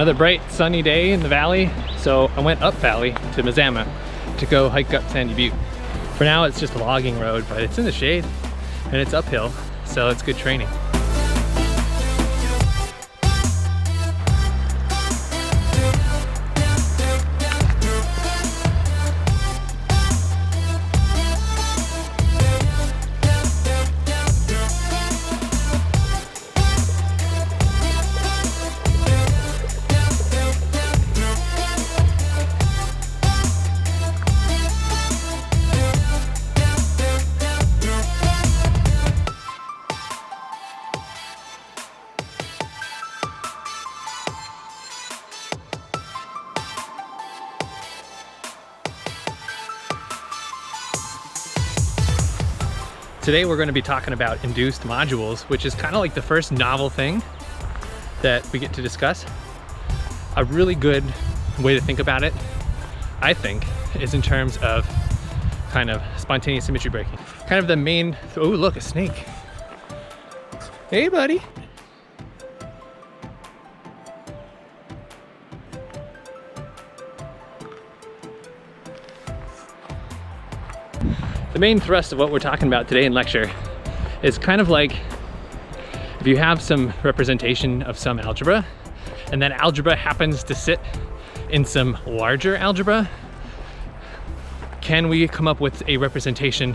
Another bright sunny day in the valley, so I went up valley to Mazama to go hike up Sandy Butte. For now it's just a logging road, but it's in the shade and it's uphill, so it's good training. Today we're going to be talking about induced modules, which is kind of like the first novel thing that we get to discuss. A really good way to think about it, I think, is in terms of kind of spontaneous symmetry breaking. Kind of the main, oh look, a snake. Hey buddy. The main thrust of what we're talking about today in lecture is kind of like if you have some representation of some algebra and that algebra happens to sit in some larger algebra, can we come up with a representation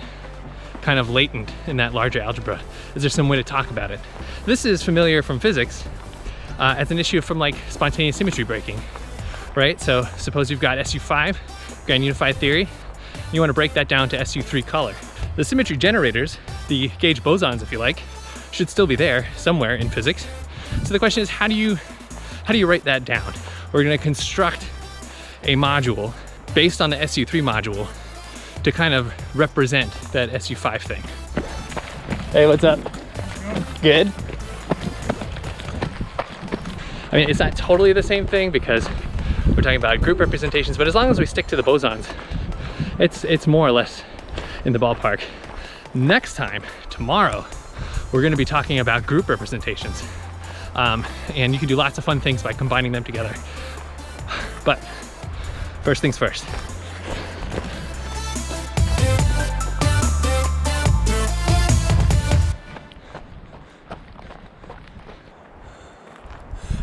kind of latent in that larger algebra? Is there some way to talk about it? This is familiar from physics as an issue from like spontaneous symmetry breaking, right? So suppose you've got SU5, grand unified theory. You want to break that down to SU3 color. The symmetry generators, the gauge bosons if you like, should still be there somewhere in physics. So the question is, how do you write that down? We're going to construct a module based on the SU3 module to kind of represent that SU5 thing. Hey, what's up? Good. I mean, it's not totally the same thing because we're talking about group representations, but as long as we stick to the bosons, it's more or less in the ballpark. Next time, tomorrow, we're going to be talking about group representations. And you can do lots of fun things by combining them together. But first things first.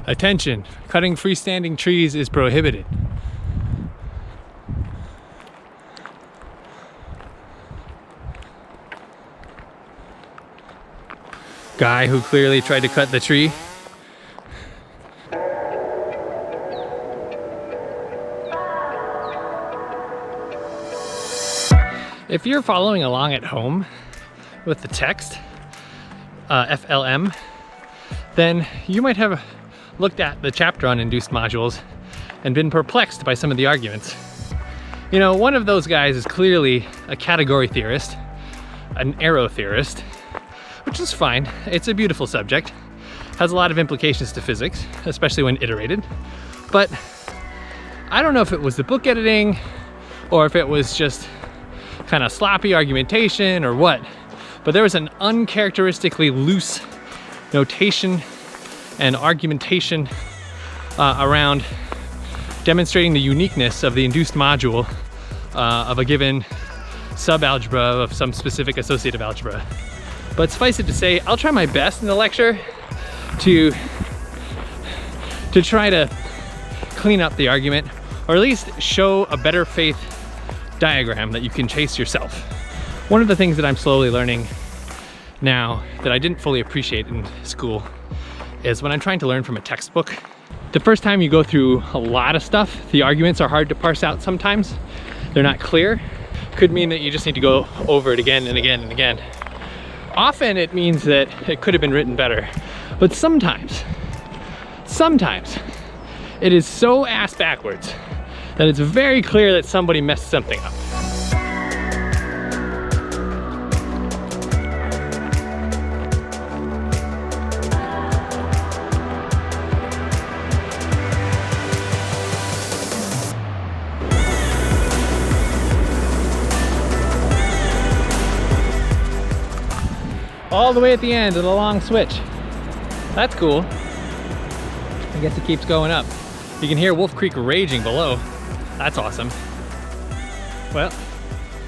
Attention, cutting freestanding trees is prohibited. Guy who clearly tried to cut the tree. If you're following along at home with the text, FLM, then you might have looked at the chapter on induced modules and been perplexed by some of the arguments. You know, one of those guys is clearly a category theorist, an arrow theorist, which is fine. It's a beautiful subject, has a lot of implications to physics, especially when iterated. But I don't know if it was the book editing or if it was just kind of sloppy argumentation or what, but there was an uncharacteristically loose notation and argumentation around demonstrating the uniqueness of the induced module of a given subalgebra of some specific associative algebra. But suffice it to say, I'll try my best in the lecture to try to clean up the argument, or at least show a better faith diagram that you can chase yourself. One of the things that I'm slowly learning now that I didn't fully appreciate in school is when I'm trying to learn from a textbook. The first time you go through a lot of stuff, the arguments are hard to parse out sometimes. They're not clear. Could mean that you just need to go over it again and again and again. Often it means that it could have been written better, but sometimes it is so ass backwards that it's very clear that somebody messed something up. All the way at the end of the long switch. That's cool. I guess it keeps going up. You can hear Wolf Creek raging below. That's awesome. Well,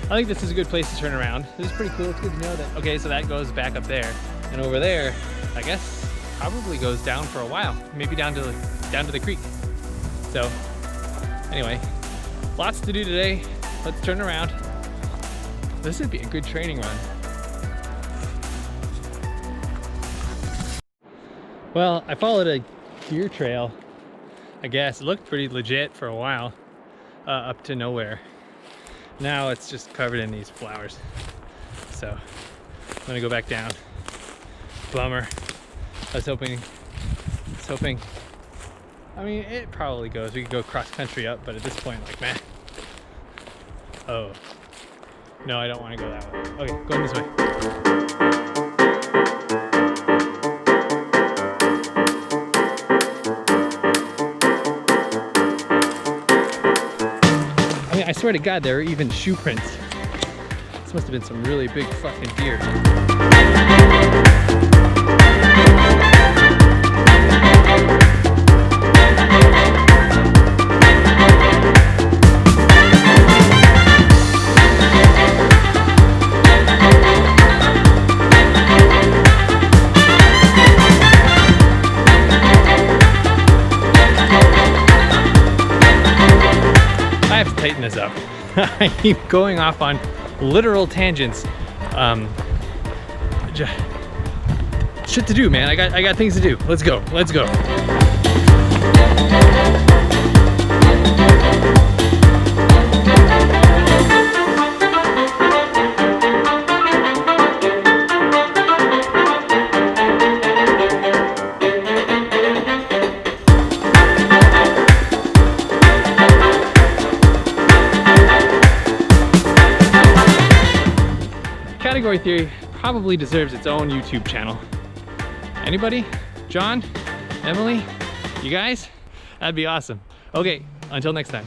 I think this is a good place to turn around. This is pretty cool. It's good to know that, okay, so that goes back up there. And over there, I guess, probably goes down for a while. Maybe down to the creek. So, anyway, lots to do today. Let's turn around. This would be a good training run. Well, I followed a deer trail, I guess. It looked pretty legit for a while, up to nowhere. Now it's just covered in these flowers. So I'm gonna go back down. Bummer. I was hoping, I mean, it probably goes. We could go cross country up, but at this point, like, man. Oh. No, I don't want to go that way. Okay, going this way. I mean, I swear to God, there are even shoe prints. This must have been some really big fucking deer. Tighten this up. I keep going off on literal tangents. Shit to do, man. I got things to do. Let's go. Let's go. Category theory probably deserves its own YouTube channel. Anybody? John? Emily? You guys? That'd be awesome. Okay, until next time.